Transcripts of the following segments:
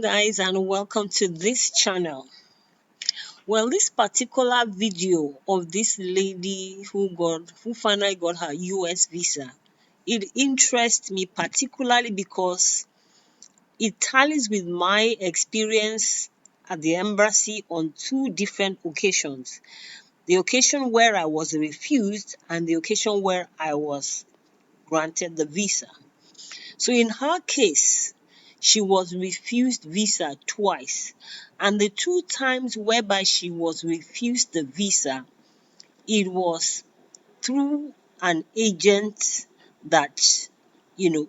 guys, and welcome to this channel. Well, this particular video of this lady who finally got her US visa, it interests me particularly because it tallies with my experience at the embassy on two different occasions. The occasion where I was refused and the occasion where I was granted the visa. So in her case, she was refused visa twice. And the two times whereby she was refused the visa, it was through an agent that,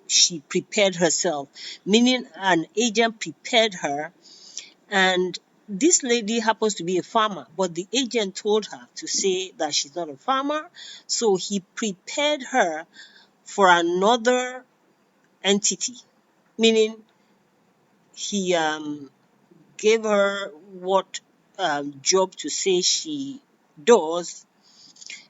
she prepared herself, meaning an agent prepared her. And this lady happens to be a farmer, but the agent told her to say that she's not a farmer. So he prepared her for another entity, meaning he gave her what job to say she does.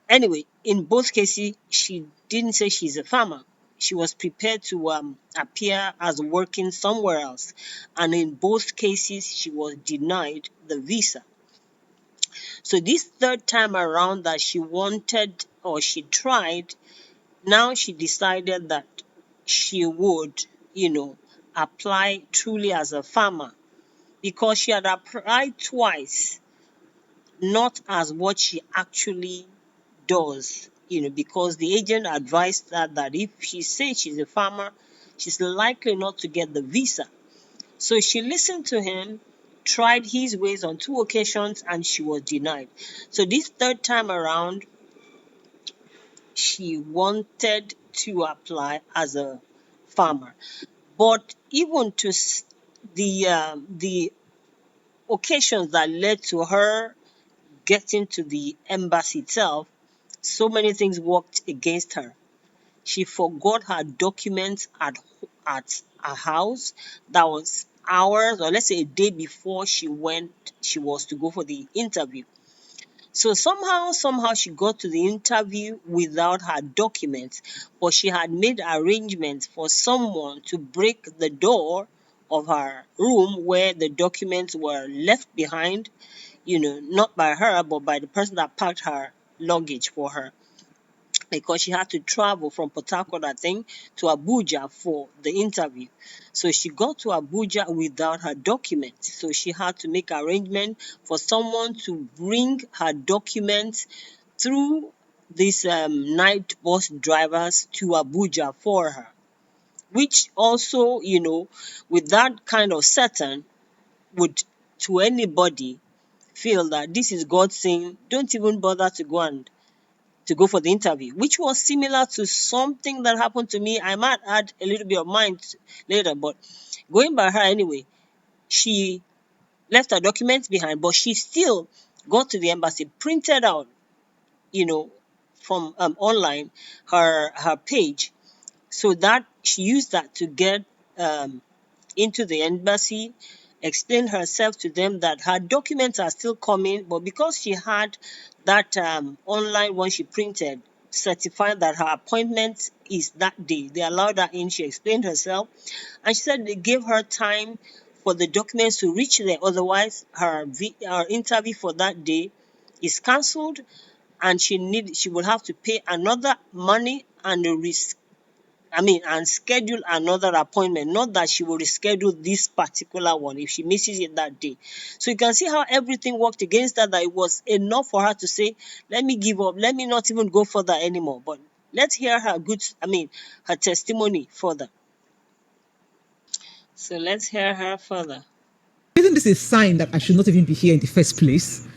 Anyway, in both cases, she didn't say she's a farmer. She was prepared to appear as working somewhere else. And in both cases, she was denied the visa. So this third time around that she wanted or she tried, now she decided that she would, apply truly as a farmer, because she had applied twice, not as what she actually does, because the agent advised her that if she says she's a farmer, she's likely not to get the visa. So she listened to him, tried his ways on two occasions, and she was denied. So this third time around, she wanted to apply as a farmer. But even to the occasions that led to her getting to the embassy itself, so many things worked against her. She forgot her documents at her house. That was hours, or let's say a day before she was to go for the interview. So somehow she got to the interview without her documents, but she had made arrangements for someone to break the door of her room where the documents were left behind, not by her, but by the person that packed her luggage for her, because she had to travel from Port Harcourt, I think, to Abuja for the interview. So she got to Abuja without her documents. So she had to make arrangement for someone to bring her documents through these night bus drivers to Abuja for her, which also, with that kind of setting, would to anybody feel that this is God saying, don't even bother to go for the interview, which was similar to something that happened to me. I might add a little bit of mine later, but going by her anyway, she left her documents behind, but she still got to the embassy, printed out, from online her page, so that she used that to get into the embassy, explained herself to them that her documents are still coming, but because she had that online one she printed certifying that her appointment is that day, they allowed her in. She explained herself, and she said they gave her time for the documents to reach there. Otherwise, her interview for that day is cancelled, and she will have to pay another money and schedule another appointment. Not that she will reschedule this particular one if she misses it that day. So you can see how everything worked against her, that it was enough for her to say, let me give up, let me not even go further anymore. But let's hear her her testimony further. So let's hear her further. Isn't this a sign that I should not even be here in the first place?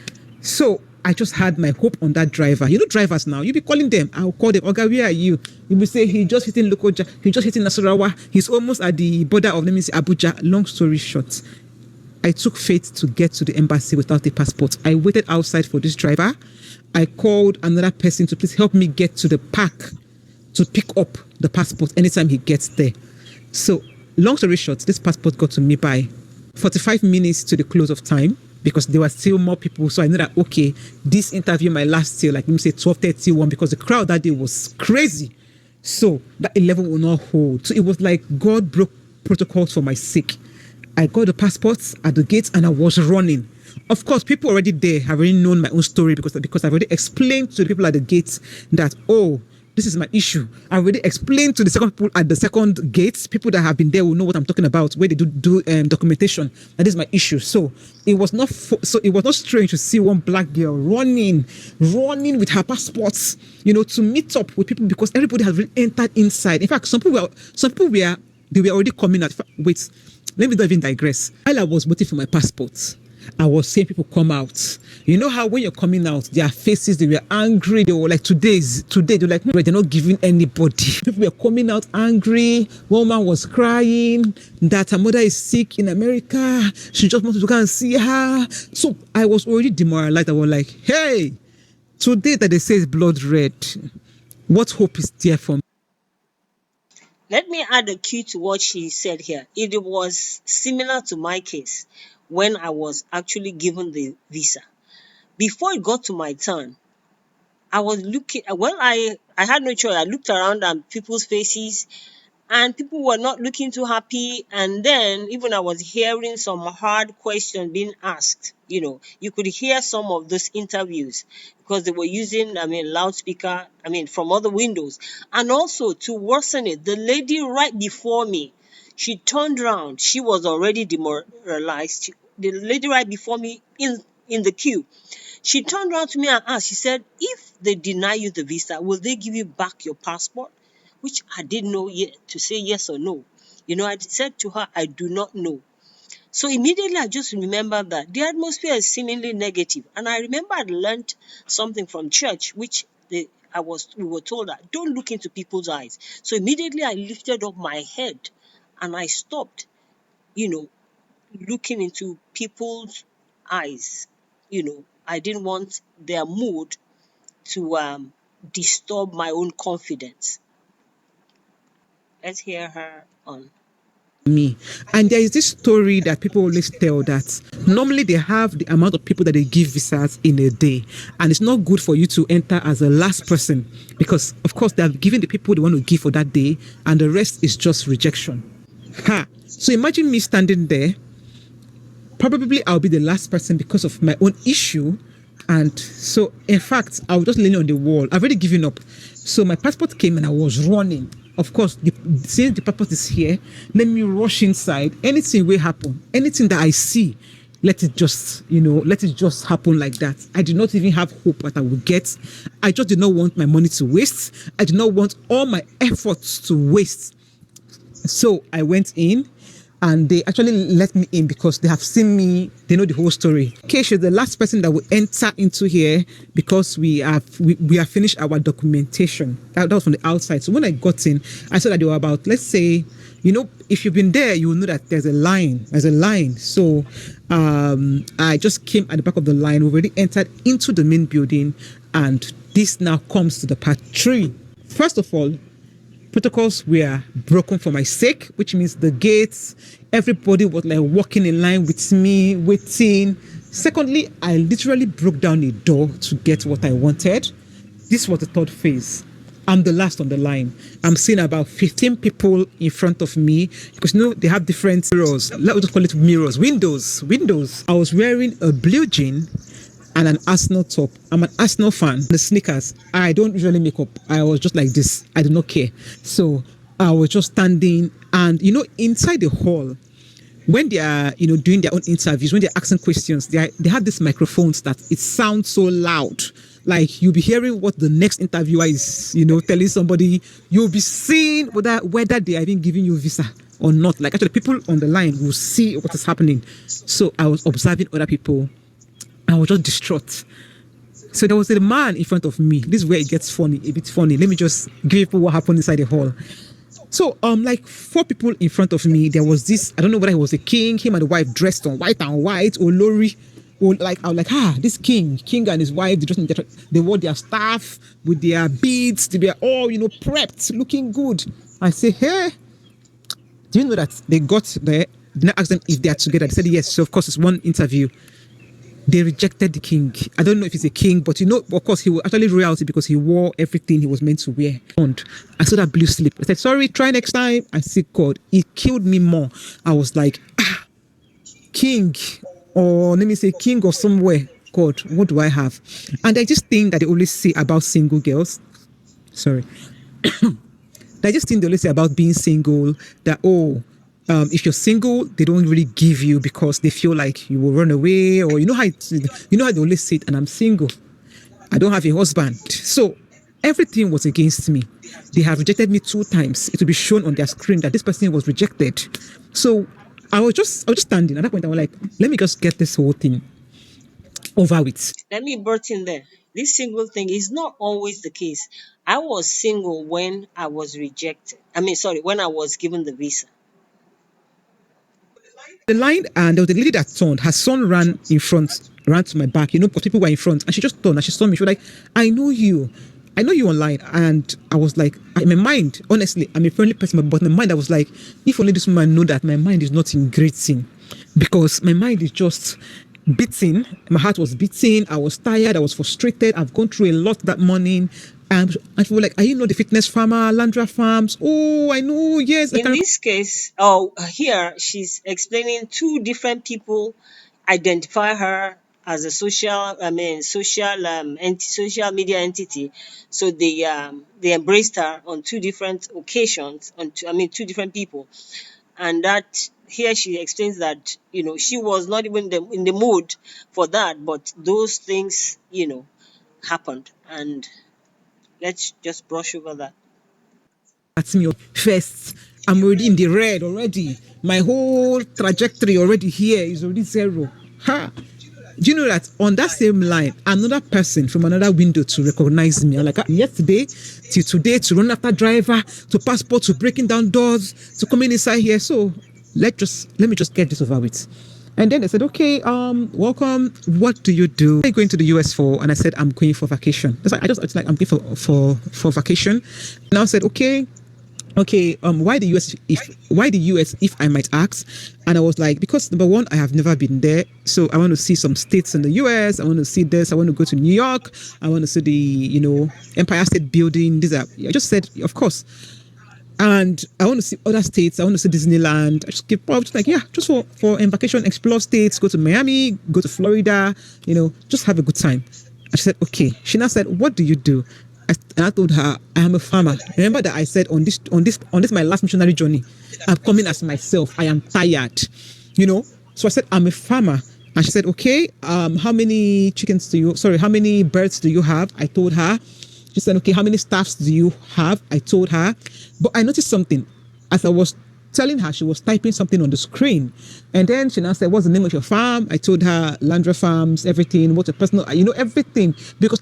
So I just had my hope on that driver. Drivers now, you be calling them. I'll call them. Oga, where are you? You will say he just hitting Lokoja. He just hitting Nasarawa. He's almost at the border of, Abuja. Long story short, I took faith to get to the embassy without a passport. I waited outside for this driver. I called another person to please help me get to the park to pick up the passport anytime he gets there. So long story short, this passport got to me by 45 minutes to the close of time, because there were still more people. So I knew that, okay, this interview might last till 12:31, because the crowd that day was crazy. So that 11 will not hold. So it was like God broke protocols for my sake. I got the passports at the gate and I was running. Of course, people already there have already known my own story because I've already explained to the people at the gate that, oh, this is my issue. I already explained to the second people at the second gate. People that have been there will know what I'm talking about, where they do documentation. That is my issue. So it was not strange to see one black girl running with her passports, to meet up with people because everybody has really entered inside. In fact, some people were already coming out. Wait, let me not even digress. While I was waiting for my passport, I was seeing people come out. You know how when you're coming out, their faces, they were angry. They were like, today, they're like, no, they're not giving anybody. People were coming out angry. One woman was crying that her mother is sick in America. She just wanted to go and see her. So I was already demoralized. I was like, hey, today that they say it's blood red, what hope is there for me? Let me add a cue to what she said here. It was similar to my case when I was actually given the visa. Before it got to my turn, I was looking, well, I had no choice. I looked around at people's faces and people were not looking too happy. And then even I was hearing some hard questions being asked. You could hear some of those interviews because they were using, loudspeaker, from other windows. And also to worsen it, the lady right before me, she turned around. She was already demoralized. The lady right before me in the queue, she turned around to me and asked, she said, if they deny you the visa, will they give you back your passport? Which I didn't know yet to say yes or no. I said to her, I do not know. So immediately I just remembered that the atmosphere is seemingly negative. And I remember I learned something from church, which we were told that don't look into people's eyes. So immediately I lifted up my head and I stopped, looking into people's eyes. I didn't want their mood to disturb my own confidence. Let's hear her on. Me. And there is this story that people always tell that normally they have the amount of people that they give visas in a day. And it's not good for you to enter as a last person because, of course, they have given the people they want to give for that day and the rest is just rejection. So imagine me standing there. Probably I'll be the last person because of my own issue. And so, in fact, I was just leaning on the wall. I've already given up. So my passport came and I was running. Of course, since the passport is here, let me rush inside. Anything will happen. Anything that I see, let it just happen like that. I did not even have hope that I would get. I just did not want my money to waste. I did not want all my efforts to waste. So I went in. And they actually let me in because they have seen me. They know the whole story. Keisha, the last person that will enter into here because we have finished our documentation. That was from the outside. So when I got in, I saw that there were about, let's say, if you've been there, you will know that there's a line. So I just came at the back of the line. We already entered into the main building. And this now comes to the part 3. First of all, protocols were broken for my sake, which means the gates, everybody was like walking in line with me, waiting. Secondly, I literally broke down a door to get what I wanted. This was the third phase. I'm the last on the line. I'm seeing about 15 people in front of me because they have different mirrors. Let's just call it mirrors, windows. I was wearing a blue jean and an Arsenal top. I'm an Arsenal fan. The sneakers, I don't usually make up. I was just like this. I do not care. So I was just standing and, inside the hall, when they are, doing their own interviews, when they're asking questions, they have these microphones that it sounds so loud. Like you'll be hearing what the next interviewer is, telling somebody. You'll be seeing whether they are even giving you a visa or not. Like actually people on the line will see what is happening. So I was observing other people. I was just distraught. So there was a man in front of me. This is where it gets funny, a bit funny. Let me just give you what happened inside the hall. So, like 4 people in front of me, there was this, I don't know whether he was a king, him and the wife dressed on white and white, or Lori, or like, I was like, this king and his wife, they wore their staff with their beads, they were all, prepped, looking good. I say, hey, do you know that they got there? Then I asked them if they are together. They said yes. So, of course, it's one interview. They rejected the king. I don't know if he's a king, but of course, he was actually royalty because he wore everything he was meant to wear. And I saw that blue slip. I said, sorry, try next time. I said, God, it killed me more. I was like, king, or let me say king of somewhere. God, what do I have? And I just think that they always say about single girls. Sorry. I just think they always say about being single that, oh, if you're single, they don't really give you because they feel like you will run away, or you know how they always say it, and I'm single. I don't have a husband. So everything was against me. They have rejected me 2 times. It will be shown on their screen that this person was rejected. So I was just standing. At that point, I was like, let me just get this whole thing over with. Let me butt in there. This single thing is not always the case. I was single when I was rejected. I mean, sorry, when I was given the visa. The line, and there was a lady that turned. Her son ran in front, ran to my back, because people were in front, and she just turned and she saw me. She was like, I know you. I know you online. And I was like, in my mind, honestly, I'm a friendly person, but in my mind, I was like, if only this woman know that my mind is not in great thing, because my mind is just beating. My heart was beating. I was tired. I was frustrated. I've gone through a lot that morning. And people were like, are you not the fitness farmer, Landra Farms? Oh, I know. Yes, I In can. this case, here she's explaining two different people identify her as a social media entity. So they embraced her on two different occasions, two different people, and that here she explains that she was not even in the mood for that, but those things happened, and let's just brush over that. At me first. I'm already in the red already. My whole trajectory already here is already zero. Ha! Do you know that on that same line, another person from another window to recognize me? I'm like, yesterday till today, to run after driver, to passport, to breaking down doors, to coming inside here. So let me just get this over with. And then they said, okay, welcome. What do you do? What are you going to the US for? And I said, I'm going for vacation. It's like I'm going for vacation. And I said, okay, why the US? Why the US? If I might ask, and I was like, because number one, I have never been there, so I want to see some states in the US. I want to see this. I want to go to New York. I want to see the Empire State Building. I just said, of course. And I want to see other states. I want to see Disneyland. I just keep just like, yeah, just for vacation, explore states, go to Miami, go to Florida, just have a good time. And she said, okay. She now said, what do you do? And I told her, I am a farmer. Remember that I said on this my last missionary journey, I'm coming as myself. I am tired, So I said, I'm a farmer. And she said, okay, how many birds do you have? I told her. She said, okay, how many staffs do you have? I told her. But I noticed something. As I was telling her, she was typing something on the screen. And then she now said, what's the name of your farm? I told her, Landra Farms, everything, what's your personal, everything.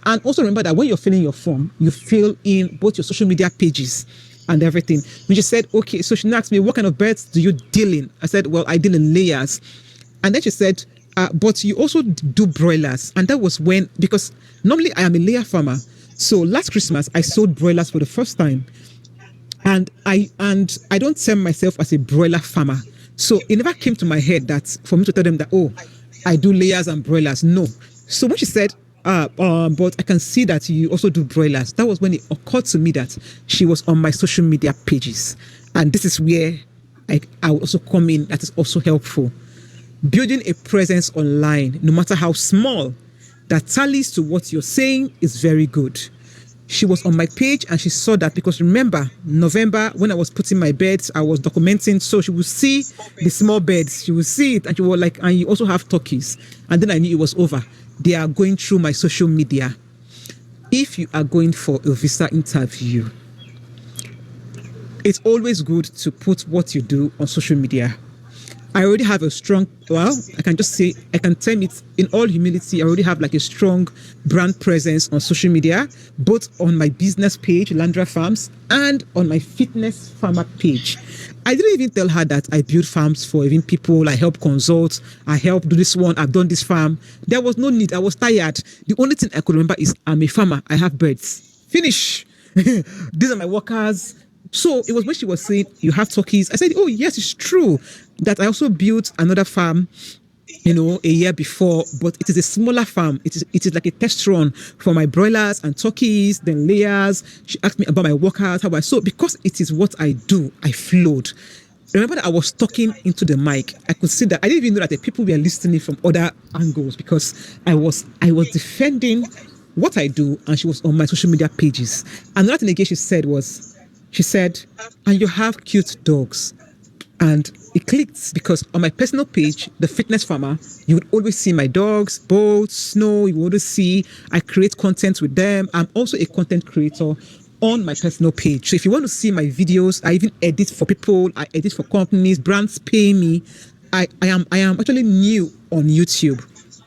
And also remember that when you're filling your form, you fill in both your social media pages and everything. When she said, okay, so she asked me, what kind of birds do you deal in? I said, well, I deal in layers. And then she said, but you also do broilers. And that was because normally I am a layer farmer. So last Christmas, I sold broilers for the first time. And I don't term myself as a broiler farmer. So it never came to my head that for me to tell them that, oh, I do layers and broilers. No. So when she said, but I can see that you also do broilers, that was when it occurred to me that she was on my social media pages. And this is where I will also come in. That is also helpful. Building a presence online, no matter how small, that tallies to what you're saying is very good. She was on my page and she saw that, because remember, November, when I was putting my beds, I was documenting. So she would see the small beds. She would see it and she was like, and you also have turkeys. And then I knew it was over. They are going through my social media. If you are going for a visa interview, it's always good to put what you do on social media. I already have I can term it in all humility, I already have like a strong brand presence on social media, both on my business page, Landra Farms, and on my fitness farmer page. I didn't even tell her that I build farms for even people. I help consult, I help do this one, I've done this farm. There was no need. I was tired. The only thing I could remember is I'm a farmer. I have birds. Finish. These are my workers. So it was when she was saying, you have turkeys. I said, oh, yes, it's true that I also built another farm, a year before, but it is a smaller farm. It is like a test run for my broilers and turkeys, then layers. She asked me about my workers, so because it is what I do, I flowed. Remember that I was talking into the mic. I could see that I didn't even know that the people were listening from other angles because I was defending what I do, and she was on my social media pages. Another thing again she said, and you have cute dogs. And it clicked because on my personal page, the fitness farmer, you would always see my dogs, boats, snow. You would always see I create content with them. I'm also a content creator on my personal page. So if you want to see my videos, I even edit for people, I edit for companies, brands pay me. I am actually new on YouTube.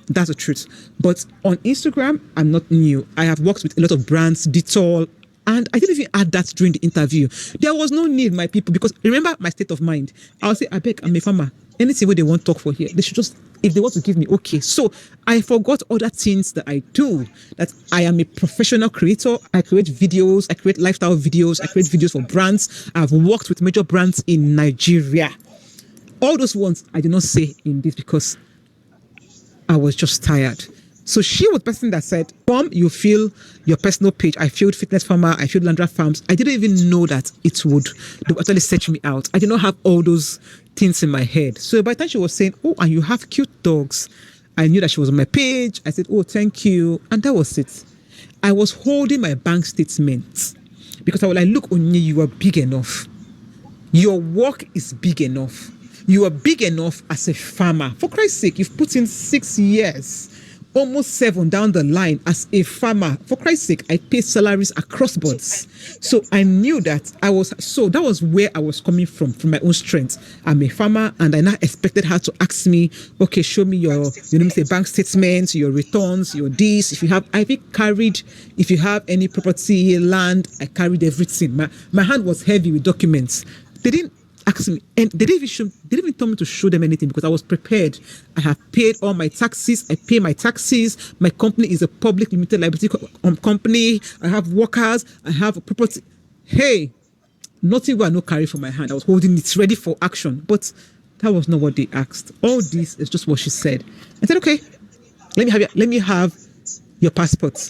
That's the truth. But on Instagram, I'm not new. I have worked with a lot of brands, Dettol, and I didn't even add that during the interview. There was no need, my people, because remember my state of mind. I'll say, I beg, I'm a farmer. Anything where they want to talk for here, they should just, if they want to give me, okay. So I forgot other things that I do, that I am a professional creator. I create videos, I create lifestyle videos, I create videos for brands. I've worked with major brands in Nigeria. All those ones I did not say in this because I was just tired. So she was the person that said, you fill your personal page. I filled Fitness Farmer, I filled Landra Farms. I didn't even know that they would actually search me out. I did not have all those things in my head. So by the time she was saying, oh, and you have cute dogs, I knew that she was on my page. I said, oh, thank you. And that was it. I was holding my bank statement because I was like, look, Onye, you are big enough. Your work is big enough. You are big enough as a farmer. For Christ's sake, you've put in 6 years, almost 7 down the line as a farmer. For Christ's sake, I pay salaries across boards. So I knew that that was where I was coming from my own strength. I'm a farmer, and I now expected her to ask me, okay, show me your, bank statements, your returns, your this. If you have any property, land, I carried everything. My hand was heavy with documents. They didn't ask me, and they didn't even tell me to show them anything because I was prepared. I have paid all my taxes. I pay my taxes. My company is a public limited liability company. I have workers. I have a property. Hey, nothing will I not carry from my hand. I was holding it ready for action, but that was not what they asked. All this is just what she said. I said, okay, let me have your passport.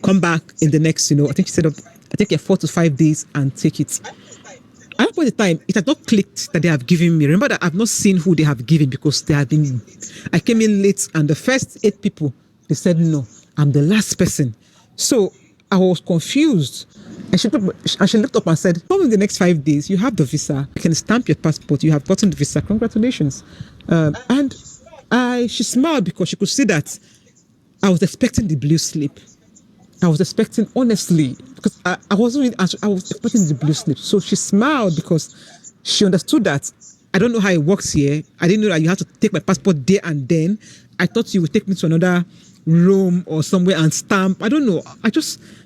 Come back in the next, I think she said, I think 4 to 5 days and take it. At that point in time, it had not clicked that they have given me. Remember that I've not seen who they have given because I came in late, and the first 8 people, they said no. I'm the last person. So I was confused. And she looked up and said, probably in the next 5 days, you have the visa. You can stamp your passport. You have gotten the visa. Congratulations. And she smiled because she could see that I was expecting the blue slip. I was expecting, honestly, because I wasn't really answering, I was expecting the blue slip. So she smiled because she understood that I don't know how it works here. I didn't know that you have to take my passport there and then. I thought you would take me to another room or somewhere and stamp. I don't know.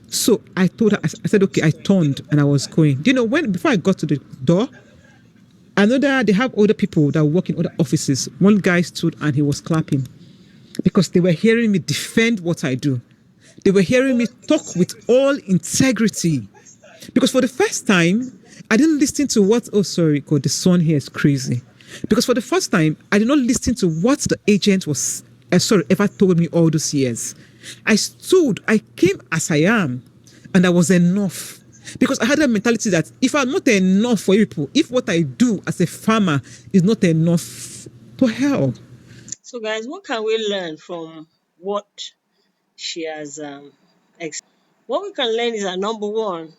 So I told her, I said, okay, I turned and I was going. Do you know, before I got to the door, I know that they have other people that work in other offices. One guy stood and he was clapping because they were hearing me defend what I do. They were hearing me talk with all integrity. Because for the first time, I didn't listen to God, the sun here is crazy. Because for the first time, I did not listen to what the agent ever told me all those years. I came as I am, and I was enough. Because I had a mentality that if I'm not enough for people, if what I do as a farmer is not enough, to hell. So, guys, what can we learn from what she has what we can learn is that number one,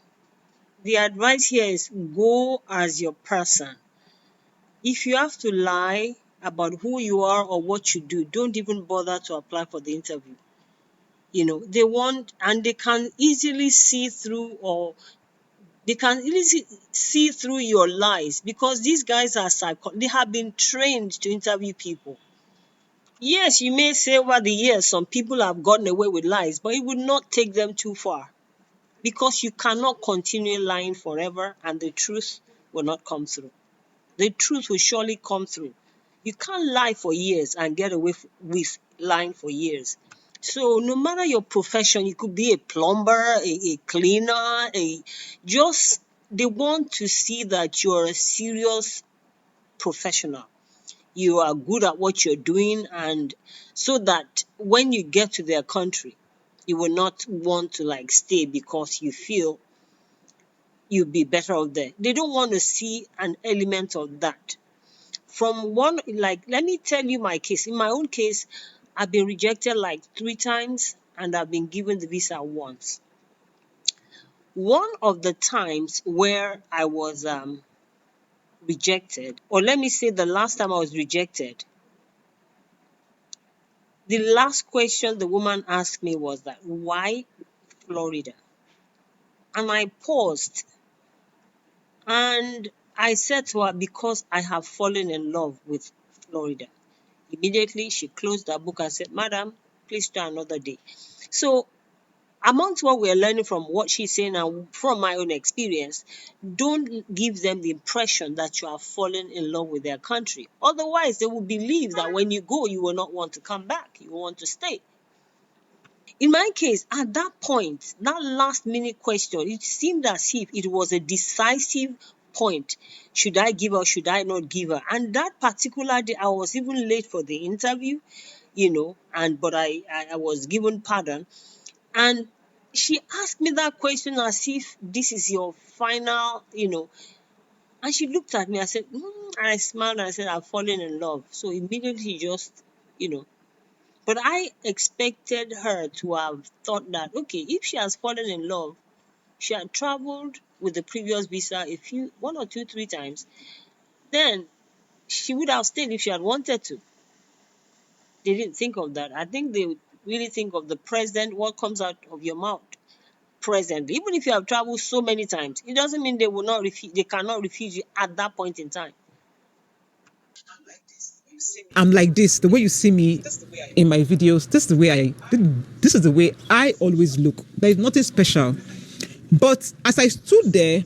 the advice here is go as your person. If you have to lie about who you are or what you do, don't even bother to apply for the interview. They want, and they can easily see through, or they can easily see through your lies, because these guys are they have been trained to interview people. Yes, you may say over the years some people have gotten away with lies, but it would not take them too far, because you cannot continue lying forever and the truth will not come through. The truth will surely come through. You can't lie for years and get away with lying for years. So no matter your profession, you could be a plumber, a cleaner, just they want to see that you're a serious professional. You are good at what you're doing, and so that when you get to their country, you will not want to stay because you feel you'll be better off there. They don't want to see an element of that. From one, like, let me tell you my case. In my own case, I've been rejected like 3 times and I've been given the visa once. One of the times where I was rejected, or let me say the last time I was rejected, the last question the woman asked me was that, why Florida? And I paused and I said to her, because I have fallen in love with Florida. Immediately, she closed her book and said, Madam, please try another day. So, amongst what we're learning from what she's saying and from my own experience, don't give them the impression that you have fallen in love with their country. Otherwise, they will believe that when you go, you will not want to come back. You will want to stay. In my case, at that point, that last minute question, it seemed as if it was a decisive point. Should I give her? Should I not give her? And that particular day, I was even late for the interview, but I was given pardon. And she asked me that question as if this is your final, And she looked at me. I said, and I smiled and I said, I've fallen in love. So immediately just, But I expected her to have thought that, okay, if she has fallen in love, she had traveled with the previous visa one or two, 3 times, then she would have stayed if she had wanted to. They didn't think of that. I think they would really think of the present, what comes out of your mouth presently. Even if you have traveled so many times, it doesn't mean they cannot refuse you at that point in time. I'm like this. The way you see me in my videos, this is the way I always look. There is nothing special. But as I stood there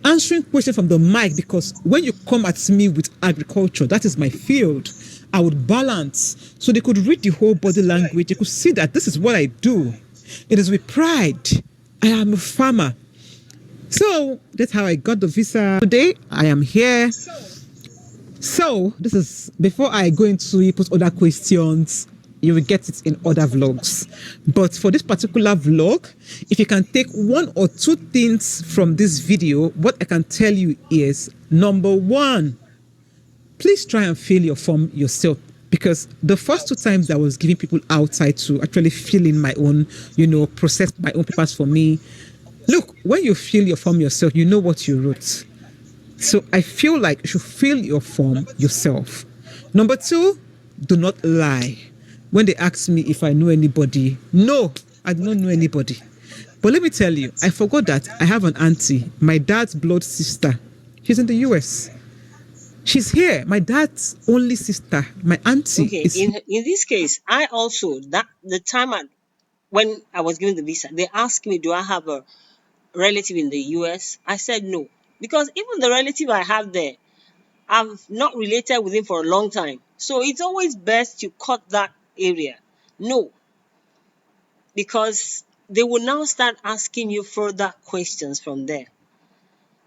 answering questions from the mic, because when you come at me with agriculture, that is my field, I would balance so they could read the whole body language. They could see that this is what I do. It is with pride. I am a farmer. So that's how I got the visa. Today I am here. So this is before I go into people's other questions. You will get it in other vlogs. But for this particular vlog, if you can take 1 or 2 things from this video, what I can tell you is, number 1, please try and fill your form yourself. Because the first 2 times I was giving people outside to actually fill in my own, process my own papers for me. Look, when you fill your form yourself, you know what you wrote. So I feel like you should fill your form yourself. Number 2, do not lie. When they ask me if I know anybody, no, I do not know anybody. But let me tell you, I forgot that I have an auntie, my dad's blood sister. She's in the US. She's here. My dad's only sister, my auntie. Okay, in this case, I also, the time when I was given the visa, they asked me, do I have a relative in the US? I said no. Because even the relative I have there, I've not related with him for a long time. So it's always best to cut that area. No. Because they will now start asking you further questions from there.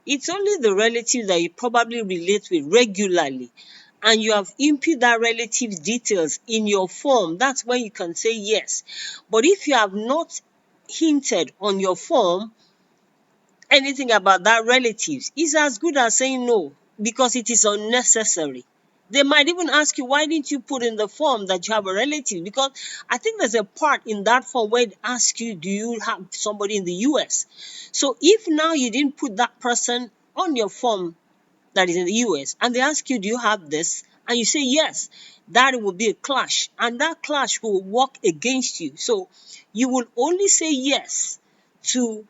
It's only the relative that you probably relate with regularly, and you have input that relative's details in your form. That's when you can say yes. But if you have not hinted on your form anything about that relative, it's as good as saying no, because it is unnecessary. They might even ask you, why didn't you put in the form that you have a relative? Because I think there's a part in that form where it asks you, do you have somebody in the US? So if now you didn't put that person on your form that is in the US, and they ask you, do you have this? And you say yes, that will be a clash. And that clash will work against you. So you will only say yes to,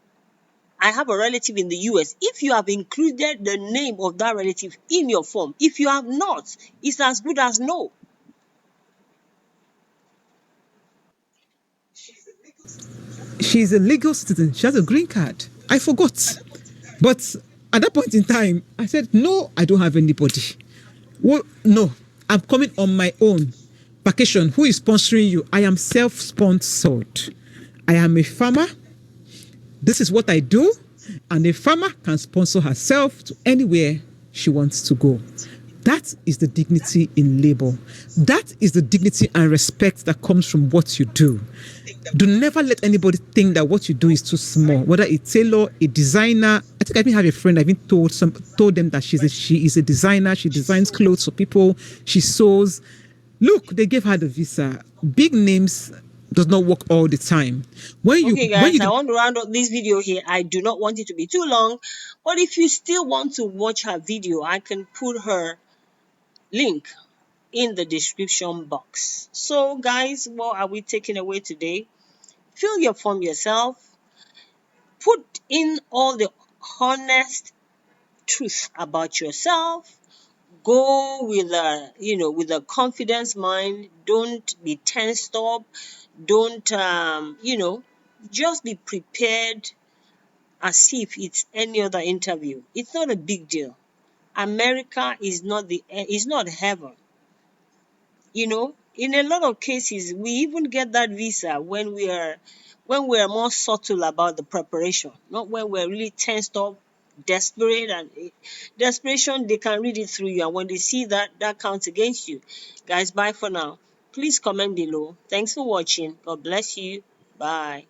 I have a relative in the US, if you have included the name of that relative in your form. If you have not, it's as good as no. She's a legal citizen. She has a green card. I forgot. But at that point in time, I said, no, I don't have anybody. Well, no, I'm coming on my own. Vacation, who is sponsoring you? I am self-sponsored. I am a farmer. This is what I do. And a farmer can sponsor herself to anywhere she wants to go. That is the dignity in labor. That is the dignity and respect that comes from what you do. Do never let anybody think that what you do is too small. Whether a tailor, a designer, I think I even have a friend. I even told them that she is a designer. She designs clothes for people. She sews. Look, they gave her the visa. Big names does not work all the time. Okay, When guys, I you want to round up this video here. I do not want it to be too long, but if you still want to watch her video, I can put her link in the description box. So, guys, what are we taking away today? Fill your form yourself. Put in all the honest truth about yourself. Go with a confidence mind. Don't be tensed up. Don't just be prepared as if it's any other interview. It's not a big deal. America is not heaven. In a lot of cases we even get that visa when we are more subtle about the preparation, not when we're really tensed up, desperate, and desperation, they can read it through you, and when they see that, that counts against you. Guys, bye for now. Please comment below. Thanks for watching. God bless you. Bye.